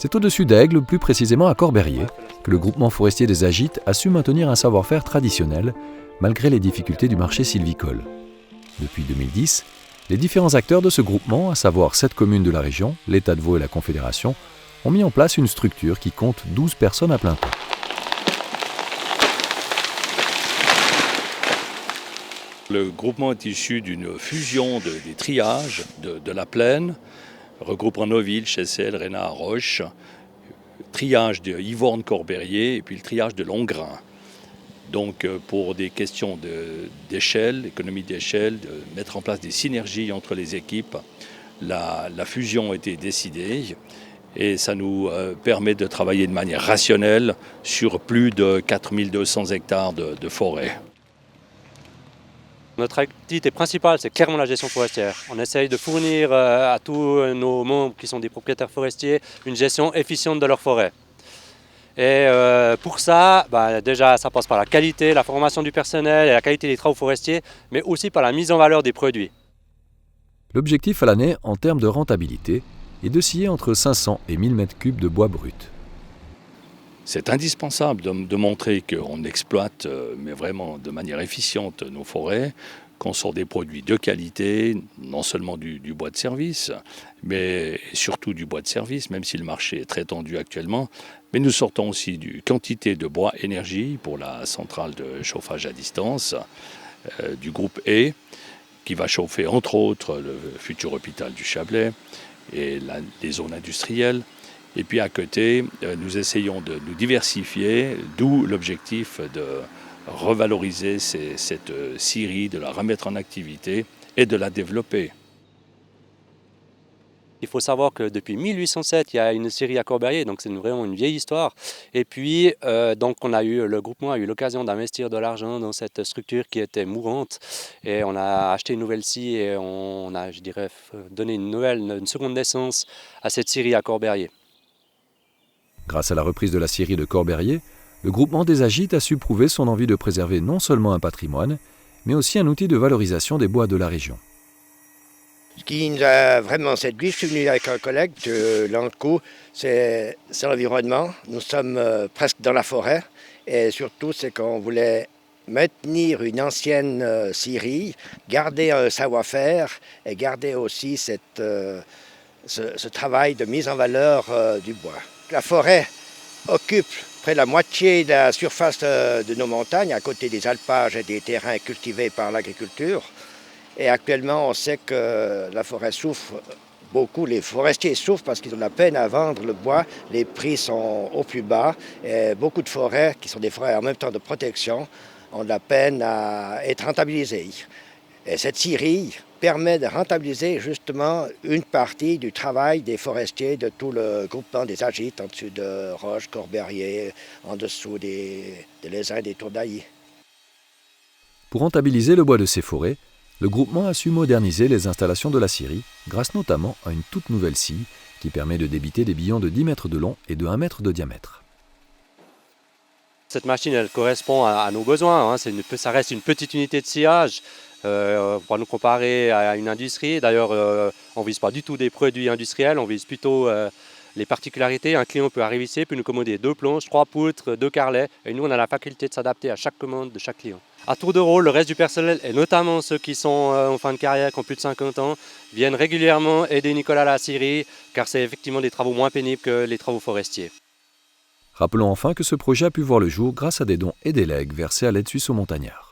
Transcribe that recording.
C'est au-dessus d'Aigle, plus précisément à Corberrier, que le groupement forestier des Agites a su maintenir un savoir-faire traditionnel, malgré les difficultés du marché sylvicole. Depuis 2010, les différents acteurs de ce groupement, à savoir 7 communes de la région, l'État de Vaud et la Confédération, ont mis en place une structure qui compte 12 personnes à plein temps. Le groupement est issu d'une fusion des triages de la plaine, regroupant Noville, Chessel, Rénat, Roche, triage de Yvorne-Corberrier et puis le triage de Longrain. Donc pour des questions d'échelle, économie d'échelle, de mettre en place des synergies entre les équipes, la fusion a été décidée et ça nous permet de travailler de manière rationnelle sur plus de 4200 hectares de forêt. Notre activité principale, c'est clairement la gestion forestière. On essaye de fournir à tous nos membres qui sont des propriétaires forestiers une gestion efficiente de leur forêt. Et pour ça, déjà, ça passe par la qualité, la formation du personnel et la qualité des travaux forestiers, mais aussi par la mise en valeur des produits. L'objectif à l'année, en termes de rentabilité, est de scier entre 500 et 1000 m3 de bois brut. C'est indispensable de montrer qu'on exploite, mais vraiment de manière efficiente, nos forêts, qu'on sort des produits de qualité, non seulement du bois de service, mais surtout du bois de service, même si le marché est très tendu actuellement. Mais nous sortons aussi d'une quantité de bois énergie pour la centrale de chauffage à distance du groupe E, qui va chauffer entre autres le futur hôpital du Chablais et les zones industrielles. Et puis à côté, nous essayons de nous diversifier, d'où l'objectif de revaloriser cette scierie, de la remettre en activité et de la développer. Il faut savoir que depuis 1807, il y a une scierie à Corberrier, donc c'est vraiment une vieille histoire. Et puis, le groupement a eu l'occasion d'investir de l'argent dans cette structure qui était mourante. Et on a acheté une nouvelle scie et on a, donné une seconde naissance à cette scierie à Corberrier. Grâce à la reprise de la scierie de Corberrier, le groupement des Agites a su prouver son envie de préserver non seulement un patrimoine, mais aussi un outil de valorisation des bois de la région. Ce qui nous a vraiment séduit, je suis venu avec un collègue de l'ANCO, c'est l'environnement. Nous sommes presque dans la forêt et surtout c'est qu'on voulait maintenir une ancienne scierie, garder un savoir-faire et garder aussi ce travail de mise en valeur du bois. La forêt occupe près de la moitié de la surface de nos montagnes, à côté des alpages et des terrains cultivés par l'agriculture. Et actuellement, on sait que la forêt souffre beaucoup. Les forestiers souffrent parce qu'ils ont la peine à vendre le bois. Les prix sont au plus bas. Et beaucoup de forêts, qui sont des forêts en même temps de protection, ont de la peine à être rentabilisées. Et cette scierie permet de rentabiliser justement une partie du travail des forestiers de tout le groupement des Agites, en dessous de Roche, Corberrier, en dessous des Lézins, des Tourdaillis. Pour rentabiliser le bois de ces forêts, le groupement a su moderniser les installations de la scierie, grâce notamment à une toute nouvelle scie qui permet de débiter des billons de 10 mètres de long et de 1 mètre de diamètre. Cette machine, elle correspond à nos besoins. Ça reste une petite unité de sciage. On va nous comparer à une industrie. D'ailleurs, on ne vise pas du tout des produits industriels, on vise plutôt les particularités. Un client peut arriver ici, peut nous commander 2 planches, 3 poutres, 2 carrelets. Et nous, on a la faculté de s'adapter à chaque commande de chaque client. À tour de rôle, le reste du personnel, et notamment ceux qui sont en fin de carrière, qui ont plus de 50 ans, viennent régulièrement aider Nicolas à la scierie, car c'est effectivement des travaux moins pénibles que les travaux forestiers. Rappelons enfin que ce projet a pu voir le jour grâce à des dons et des legs versés à l'aide suisse aux montagnards.